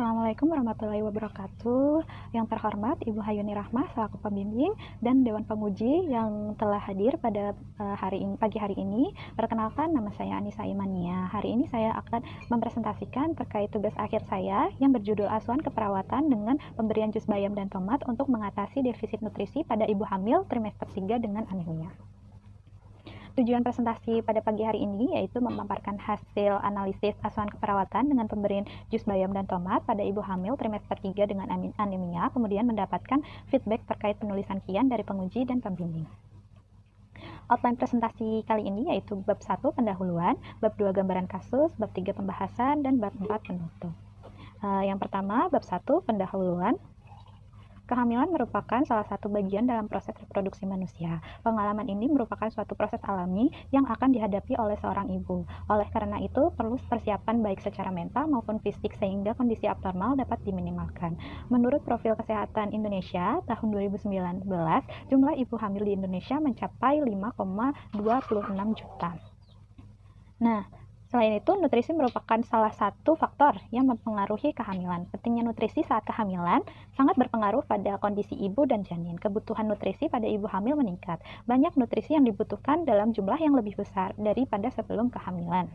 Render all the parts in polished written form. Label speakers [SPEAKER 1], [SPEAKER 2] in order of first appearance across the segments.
[SPEAKER 1] Assalamualaikum warahmatullahi wabarakatuh. Yang terhormat Ibu Hayuni Rahmah selaku pembimbing dan Dewan Penguji yang telah hadir pada pagi hari ini. Perkenalkan, nama saya Anissa Imania. Hari ini saya akan mempresentasikan terkait tugas akhir saya yang berjudul Asuhan Keperawatan dengan pemberian jus bayam dan tomat untuk mengatasi defisit nutrisi pada ibu hamil trimester 3 dengan anemia. Tujuan presentasi pada pagi hari ini yaitu memaparkan hasil analisis asuhan keperawatan dengan pemberian jus bayam dan tomat pada ibu hamil trimester 3 dengan anemia, kemudian mendapatkan feedback terkait penulisan kian dari penguji dan pembimbing. Outline presentasi kali ini yaitu bab 1 pendahuluan, bab 2 gambaran kasus, bab 3 pembahasan, dan bab 4 penutup. Yang pertama, bab 1 pendahuluan. Kehamilan merupakan salah satu bagian dalam proses reproduksi manusia. Pengalaman ini merupakan suatu proses alami yang akan dihadapi oleh seorang ibu. Oleh karena itu, perlu persiapan baik secara mental maupun fisik sehingga kondisi abnormal dapat diminimalkan. Menurut Profil Kesehatan Indonesia tahun 2019, jumlah ibu hamil di Indonesia mencapai 5,26 juta. Nah, selain itu, nutrisi merupakan salah satu faktor yang mempengaruhi kehamilan. Pentingnya nutrisi saat kehamilan sangat berpengaruh pada kondisi ibu dan janin. Kebutuhan nutrisi pada ibu hamil meningkat. Banyak nutrisi yang dibutuhkan dalam jumlah yang lebih besar daripada sebelum kehamilan.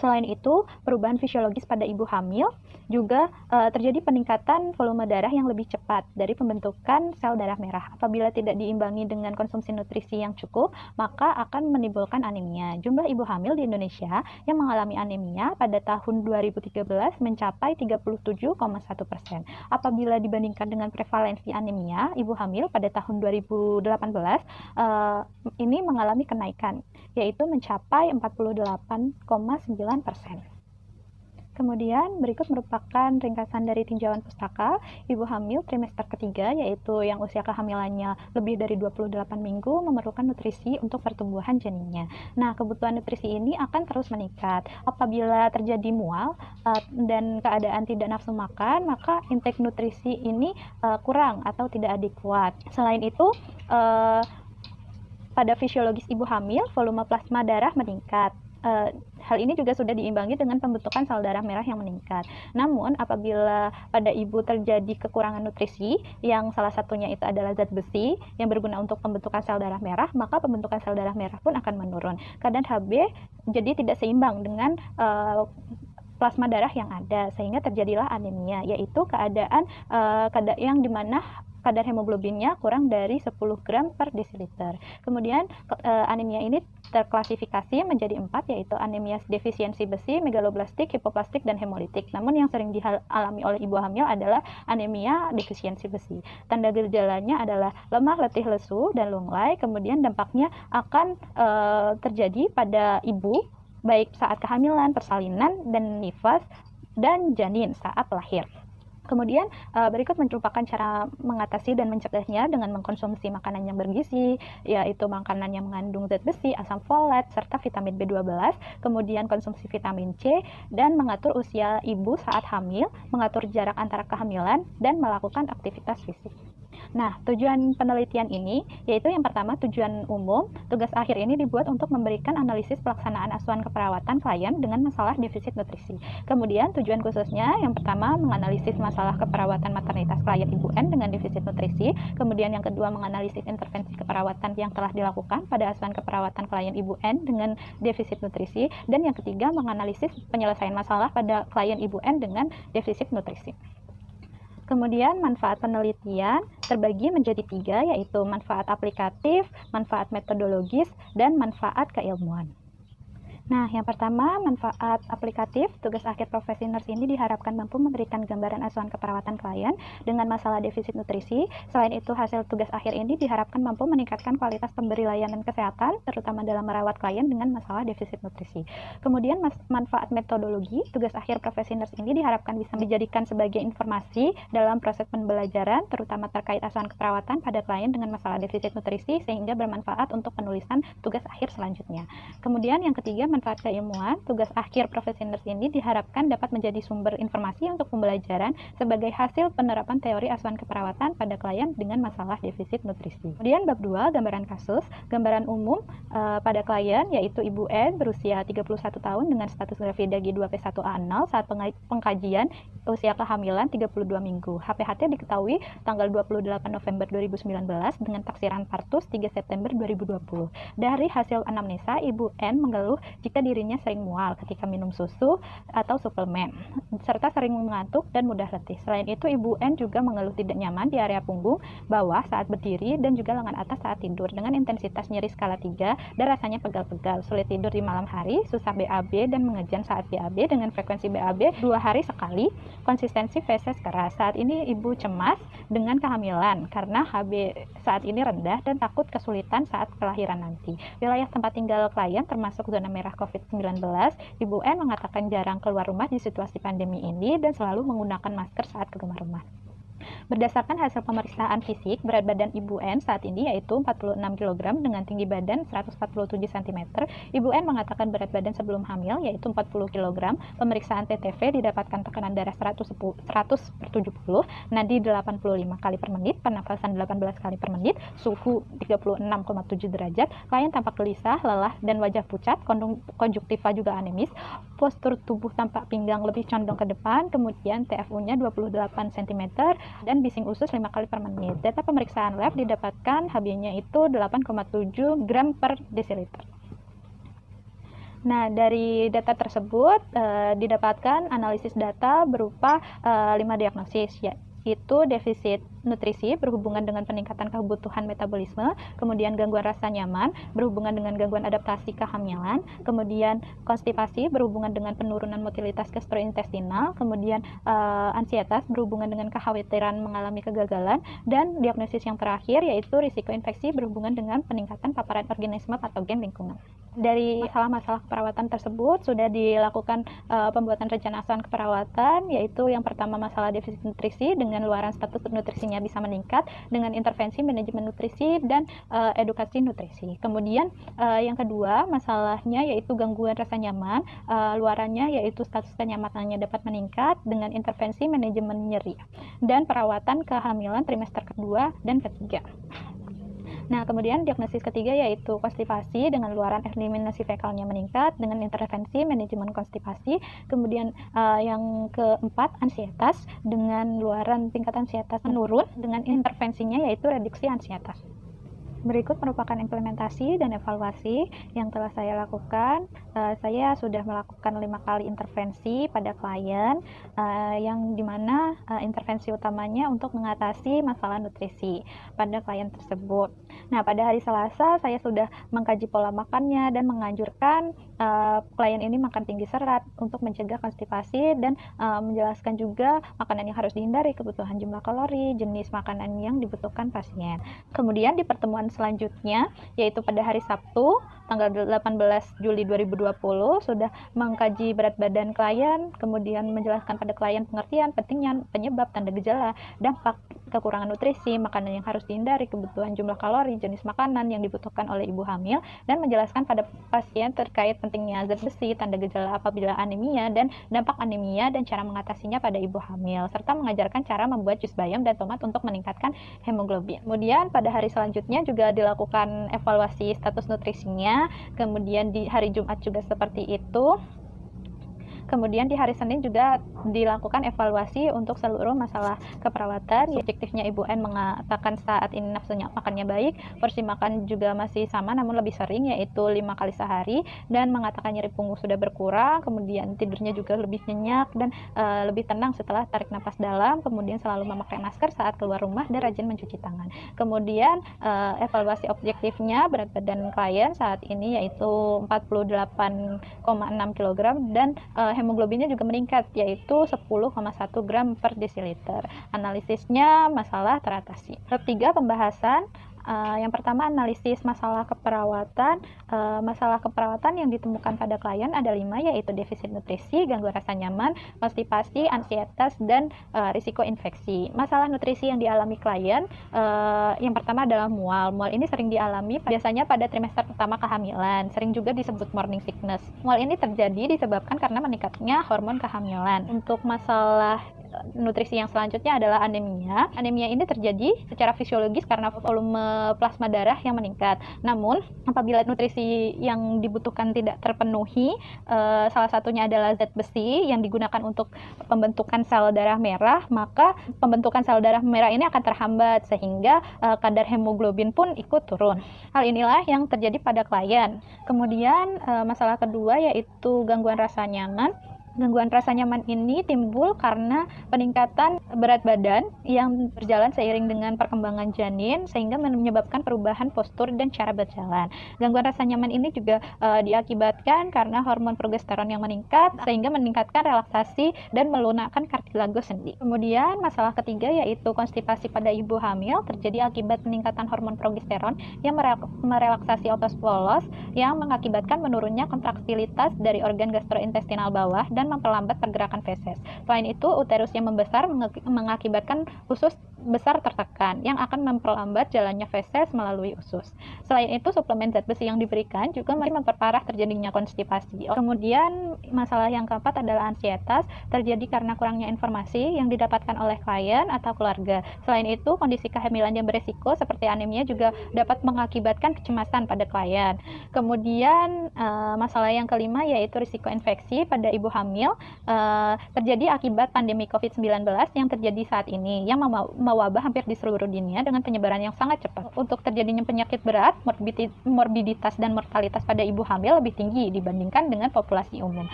[SPEAKER 1] Selain itu, perubahan fisiologis pada ibu hamil juga terjadi peningkatan volume darah yang lebih cepat dari pembentukan sel darah merah. Apabila tidak diimbangi dengan konsumsi nutrisi yang cukup, maka akan menimbulkan anemia. Jumlah ibu hamil di Indonesia yang mengalami anemia pada tahun 2013 mencapai 37,1%. Apabila dibandingkan dengan prevalensi anemia ibu hamil pada tahun 2018, ini mengalami kenaikan, yaitu mencapai 48,9%. Kemudian berikut merupakan ringkasan dari tinjauan pustaka ibu hamil trimester ketiga, yaitu yang usia kehamilannya lebih dari 28 minggu memerlukan nutrisi untuk pertumbuhan janinnya. Nah, kebutuhan nutrisi ini akan terus meningkat. Apabila terjadi mual dan keadaan tidak nafsu makan, maka intake nutrisi ini kurang atau tidak adekuat. Selain itu, pada fisiologis ibu hamil, volume plasma darah meningkat. Hal ini juga sudah diimbangi dengan pembentukan sel darah merah yang meningkat. Namun, apabila pada ibu terjadi kekurangan nutrisi, yang salah satunya itu adalah zat besi yang berguna untuk pembentukan sel darah merah, maka pembentukan sel darah merah pun akan menurun. Kadar Hb jadi tidak seimbang dengan plasma darah yang ada, sehingga terjadilah anemia, yaitu keadaan yang dimana kadar hemoglobinnya kurang dari 10 gram per desiliter. Kemudian anemia ini terklasifikasi menjadi 4, yaitu anemia defisiensi besi, megaloblastik, hipoplastik, dan hemolitik. Namun yang sering dialami oleh ibu hamil adalah anemia defisiensi besi. Tanda gejalanya adalah lemah, letih, lesu, dan lunglai. Kemudian dampaknya akan terjadi pada ibu baik saat kehamilan, persalinan, dan nifas, dan janin saat lahir. Kemudian berikut merupakan cara mengatasi dan mencegahnya dengan mengkonsumsi makanan yang bergizi, yaitu makanan yang mengandung zat besi, asam folat, serta vitamin B12, kemudian konsumsi vitamin C, dan mengatur usia ibu saat hamil, mengatur jarak antara kehamilan, dan melakukan aktivitas fisik. Nah, tujuan penelitian ini yaitu yang pertama tujuan umum. Tugas akhir ini dibuat untuk memberikan analisis pelaksanaan asuhan keperawatan klien dengan masalah defisit nutrisi. Kemudian tujuan khususnya yang pertama menganalisis masalah keperawatan maternitas klien ibu N dengan defisit nutrisi. Kemudian yang kedua menganalisis intervensi keperawatan yang telah dilakukan pada asuhan keperawatan klien ibu N dengan defisit nutrisi. Dan yang ketiga menganalisis penyelesaian masalah pada klien ibu N dengan defisit nutrisi. Kemudian manfaat penelitian terbagi menjadi 3, yaitu manfaat aplikatif, manfaat metodologis, dan manfaat keilmuan. Nah, yang pertama, manfaat aplikatif. Tugas akhir profesi nurse ini diharapkan mampu memberikan gambaran asuhan keperawatan klien dengan masalah defisit nutrisi. Selain itu, hasil tugas akhir ini diharapkan mampu meningkatkan kualitas pemberi layanan kesehatan, terutama dalam merawat klien dengan masalah defisit nutrisi. Kemudian, manfaat metodologi. Tugas akhir profesi nurse ini diharapkan bisa dijadikan sebagai informasi dalam proses pembelajaran, terutama terkait asuhan keperawatan pada klien dengan masalah defisit nutrisi, sehingga bermanfaat untuk penulisan tugas akhir selanjutnya. Kemudian, yang ketiga, manfaat keilmuan, tugas akhir profesi nurse ini diharapkan dapat menjadi sumber informasi untuk pembelajaran sebagai hasil penerapan teori asuhan keperawatan pada klien dengan masalah defisit nutrisi. Kemudian bab 2, gambaran kasus. Gambaran umum pada klien yaitu Ibu N berusia 31 tahun dengan status gravida G2P1A0 saat pengkajian usia kehamilan 32 minggu. HPHT diketahui tanggal 28 November 2019 dengan taksiran partus 3 September 2020. Dari hasil anamnesa, Ibu N mengeluh jika dirinya sering mual ketika minum susu atau suplemen, serta sering mengantuk dan mudah letih. Selain itu, Ibu N juga mengeluh tidak nyaman di area punggung bawah saat berdiri dan juga lengan atas saat tidur dengan intensitas nyeri skala 3 dan rasanya pegal-pegal, sulit tidur di malam hari, susah BAB dan mengejan saat BAB dengan frekuensi BAB 2 hari sekali, konsistensi feses keras. Saat ini Ibu cemas dengan kehamilan karena HB saat ini rendah dan takut kesulitan saat kelahiran nanti. Wilayah tempat tinggal klien termasuk zona merah COVID-19. Ibu N mengatakan jarang keluar rumah di situasi pandemi ini dan selalu menggunakan masker saat keluar rumah. Berdasarkan hasil pemeriksaan fisik, berat badan Ibu N saat ini yaitu 46 kg dengan tinggi badan 147 cm. Ibu N mengatakan berat badan sebelum hamil yaitu 40 kg. Pemeriksaan TTV didapatkan tekanan darah 100/70, nadi 85 kali per menit, pernafasan 18 kali per menit, suhu 36,7 derajat. Klien tampak gelisah, lelah, dan wajah pucat, konjuktiva juga anemis. Postur tubuh tampak pinggang lebih condong ke depan, kemudian TFU-nya 28 cm dan bising usus 5 kali per menit. Data pemeriksaan lab didapatkan HB-nya itu 8,7 gram per desiliter. Nah, dari data tersebut didapatkan analisis data berupa 5 diagnosis, yaitu defisit nutrisi berhubungan dengan peningkatan kebutuhan metabolisme, kemudian gangguan rasa nyaman berhubungan dengan gangguan adaptasi kehamilan, kemudian konstipasi berhubungan dengan penurunan motilitas gastrointestinal, kemudian ansietas berhubungan dengan kekhawatiran mengalami kegagalan, dan diagnosis yang terakhir yaitu risiko infeksi berhubungan dengan peningkatan paparan organisme patogen lingkungan. Dari masalah-masalah keperawatan tersebut sudah dilakukan pembuatan rencana asuhan keperawatan, yaitu yang pertama masalah defisit nutrisi dengan luaran status nutrisinya bisa meningkat dengan intervensi manajemen nutrisi dan edukasi nutrisi. Kemudian yang kedua masalahnya yaitu gangguan rasa nyaman, luarannya yaitu status kenyamanannya dapat meningkat dengan intervensi manajemen nyeri dan perawatan kehamilan trimester kedua dan ketiga. Nah, kemudian diagnosis ketiga yaitu konstipasi dengan luaran eliminasi fekalnya meningkat dengan intervensi manajemen konstipasi. Kemudian yang keempat ansietas dengan luaran tingkat ansietas menurun dengan intervensinya yaitu reduksi ansietas. Berikut merupakan implementasi dan evaluasi yang telah saya lakukan. Saya sudah melakukan 5 kali intervensi pada klien, yang dimana intervensi utamanya untuk mengatasi masalah nutrisi pada klien tersebut. Nah, pada hari Selasa saya sudah mengkaji pola makannya dan menganjurkan klien ini makan tinggi serat untuk mencegah konstipasi dan menjelaskan juga makanan yang harus dihindari, kebutuhan jumlah kalori, jenis makanan yang dibutuhkan pasien. Kemudian di pertemuan selanjutnya yaitu pada hari Sabtu tanggal 18 Juli 2020 sudah mengkaji berat badan klien, kemudian menjelaskan pada klien pengertian pentingnya penyebab, tanda gejala, dampak kekurangan nutrisi, makanan yang harus dihindari, kebutuhan jumlah kalori, jenis makanan yang dibutuhkan oleh ibu hamil, dan menjelaskan pada pasien terkait pentingnya zat besi, tanda gejala apabila anemia dan dampak anemia dan cara mengatasinya pada ibu hamil, serta mengajarkan cara membuat jus bayam dan tomat untuk meningkatkan hemoglobin. Kemudian pada hari selanjutnya juga dilakukan evaluasi status nutrisinya, kemudian di hari Jumat juga seperti itu. Kemudian di hari Senin juga dilakukan evaluasi untuk seluruh masalah keperawatan. Subjektifnya Ibu N mengatakan saat ini nafsunya makannya baik, porsi makan juga masih sama namun lebih sering yaitu 5 kali sehari, dan mengatakan nyeri punggung sudah berkurang, kemudian tidurnya juga lebih nyenyak dan lebih tenang setelah tarik napas dalam, kemudian selalu memakai masker saat keluar rumah dan rajin mencuci tangan. Kemudian evaluasi objektifnya berat badan klien saat ini yaitu 48,6 kg dan hemoglobinnya juga meningkat yaitu 10,1 gram per desiliter. Analisisnya masalah teratasi. Bab 3 pembahasan Yang pertama, analisis masalah keperawatan. Masalah keperawatan yang ditemukan pada klien ada 5, yaitu defisit nutrisi, gangguan rasa nyaman, konstipasi, ansietas, dan risiko infeksi. Masalah nutrisi yang dialami klien, yang pertama adalah mual. Mual ini sering dialami biasanya pada trimester pertama kehamilan, sering juga disebut morning sickness. Mual ini terjadi disebabkan karena meningkatnya hormon kehamilan. Untuk masalah nutrisi yang selanjutnya adalah anemia. Anemia ini terjadi secara fisiologis karena volume plasma darah yang meningkat. Namun, apabila nutrisi yang dibutuhkan tidak terpenuhi, salah satunya adalah zat besi yang digunakan untuk pembentukan sel darah merah, maka pembentukan sel darah merah ini akan terhambat sehingga kadar hemoglobin pun ikut turun. Hal inilah yang terjadi pada klien. Kemudian, masalah kedua yaitu gangguan rasa nyaman. Gangguan rasa nyaman ini timbul karena peningkatan berat badan yang berjalan seiring dengan perkembangan janin sehingga menyebabkan perubahan postur dan cara berjalan. Gangguan rasa nyaman ini juga diakibatkan karena hormon progesteron yang meningkat sehingga meningkatkan relaksasi dan melunakkan kartilago sendi. Kemudian masalah ketiga yaitu konstipasi pada ibu hamil terjadi akibat peningkatan hormon progesteron yang merelaksasi otot polos yang mengakibatkan menurunnya kontraktilitas dari organ gastrointestinal bawah dan memperlambat pergerakan feses. Selain itu, uterus yang membesar mengakibatkan usus besar tertekan yang akan memperlambat jalannya feses melalui usus. Selain itu, suplemen zat besi yang diberikan juga memperparah terjadinya konstipasi. Kemudian, masalah yang keempat adalah ansietas, terjadi karena kurangnya informasi yang didapatkan oleh klien atau keluarga. Selain itu, kondisi kehamilan yang beresiko seperti anemia juga dapat mengakibatkan kecemasan pada klien. Kemudian, masalah yang kelima yaitu risiko infeksi pada ibu hamil, terjadi akibat pandemi COVID-19 yang terjadi saat ini, yang mewabah hampir di seluruh dunia dengan penyebaran yang sangat cepat. Untuk terjadinya penyakit berat, morbiditas dan mortalitas pada ibu hamil lebih tinggi dibandingkan dengan populasi umum.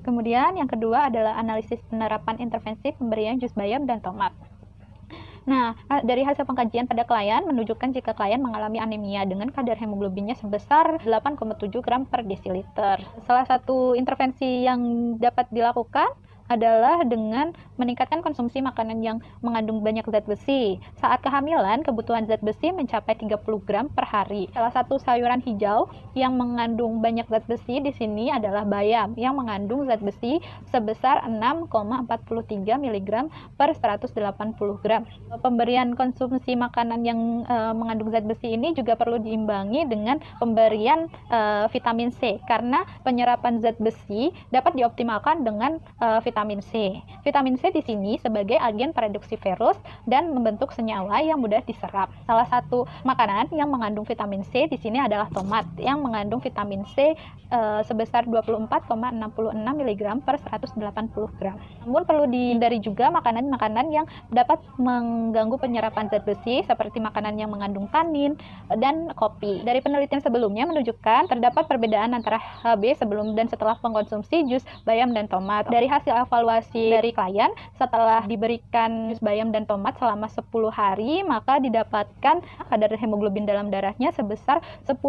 [SPEAKER 1] Kemudian yang kedua adalah analisis penerapan intervensi pemberian jus bayam dan tomat. Nah, dari hasil pengkajian pada klien menunjukkan jika klien mengalami anemia dengan kadar hemoglobinnya sebesar 8,7 gram per desiliter. Salah satu intervensi yang dapat dilakukan adalah dengan meningkatkan konsumsi makanan yang mengandung banyak zat besi. Saat kehamilan, kebutuhan zat besi mencapai 30 gram per hari. Salah satu sayuran hijau yang mengandung banyak zat besi di sini adalah bayam, yang mengandung zat besi sebesar 6,43 mg per 180 gram. Pemberian konsumsi makanan yang mengandung zat besi ini juga perlu diimbangi dengan pemberian vitamin C, karena penyerapan zat besi dapat dioptimalkan dengan vitamin C. Vitamin C di sini sebagai agen paradoksiferus dan membentuk senyawa yang mudah diserap. Salah satu makanan yang mengandung vitamin C di sini adalah tomat yang mengandung vitamin C sebesar 24,66 mg per 180 gram. Namun perlu dihindari juga makanan-makanan yang dapat mengganggu penyerapan zat besi seperti makanan yang mengandung tanin dan kopi. Dari penelitian sebelumnya menunjukkan terdapat perbedaan antara HB sebelum dan setelah mengkonsumsi jus bayam dan tomat. Dari hasil evaluasi dari klien, setelah diberikan jus bayam dan tomat selama 10 hari, maka didapatkan kadar hemoglobin dalam darahnya sebesar 10,1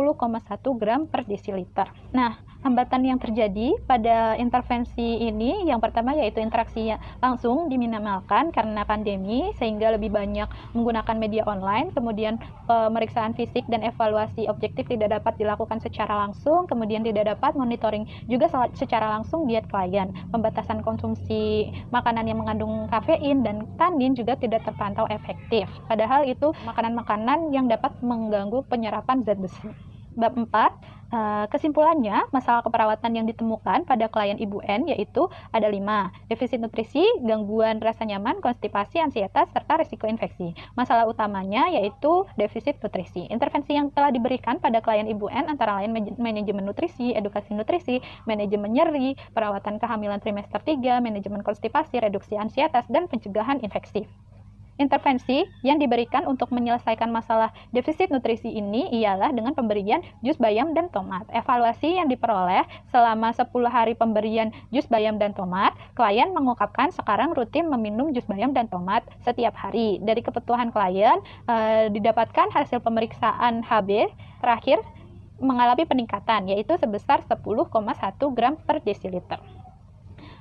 [SPEAKER 1] gram per desiliter. Nah, hambatan yang terjadi pada intervensi ini yang pertama yaitu interaksi langsung diminimalkan karena pandemi sehingga lebih banyak menggunakan media online, kemudian pemeriksaan fisik dan evaluasi objektif tidak dapat dilakukan secara langsung, kemudian tidak dapat monitoring juga secara langsung diet klien. Pembatasan konsumsi makanan yang mengandung kafein dan tanin juga tidak terpantau efektif. Padahal itu makanan-makanan yang dapat mengganggu penyerapan zat besi. Bab 4, kesimpulannya, masalah keperawatan yang ditemukan pada klien Ibu N yaitu ada 5, defisit nutrisi, gangguan rasa nyaman, konstipasi, ansietas, serta risiko infeksi. Masalah utamanya yaitu defisit nutrisi. Intervensi yang telah diberikan pada klien Ibu N antara lain manajemen nutrisi, edukasi nutrisi, manajemen nyeri, perawatan kehamilan trimester 3, manajemen konstipasi, reduksi ansietas, dan pencegahan infeksi. Intervensi yang diberikan untuk menyelesaikan masalah defisit nutrisi ini ialah dengan pemberian jus bayam dan tomat. Evaluasi yang diperoleh selama 10 hari pemberian jus bayam dan tomat, klien mengungkapkan sekarang rutin meminum jus bayam dan tomat setiap hari. Dari kebutuhan klien, didapatkan hasil pemeriksaan HB terakhir mengalami peningkatan, yaitu sebesar 10,1 gram per desiliter.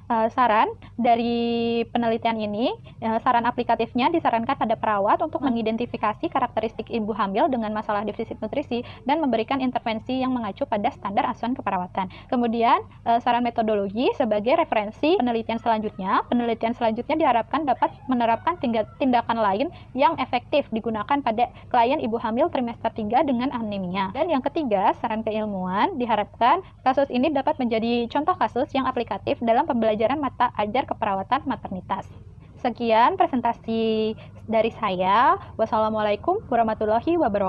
[SPEAKER 1] Saran, Dari penelitian ini, saran aplikatifnya disarankan pada perawat untuk mengidentifikasi karakteristik ibu hamil dengan masalah defisit nutrisi dan memberikan intervensi yang mengacu pada standar asuhan keperawatan. Kemudian, saran metodologi sebagai referensi penelitian selanjutnya. Penelitian selanjutnya diharapkan dapat menerapkan tindakan lain yang efektif digunakan pada klien ibu hamil trimester 3 dengan anemia. Dan yang ketiga, saran keilmuan diharapkan kasus ini dapat menjadi contoh kasus yang aplikatif dalam pembelajaran mata ajar keperawatan maternitas. Sekian presentasi dari saya. Wassalamualaikum warahmatullahi wabarakatuh.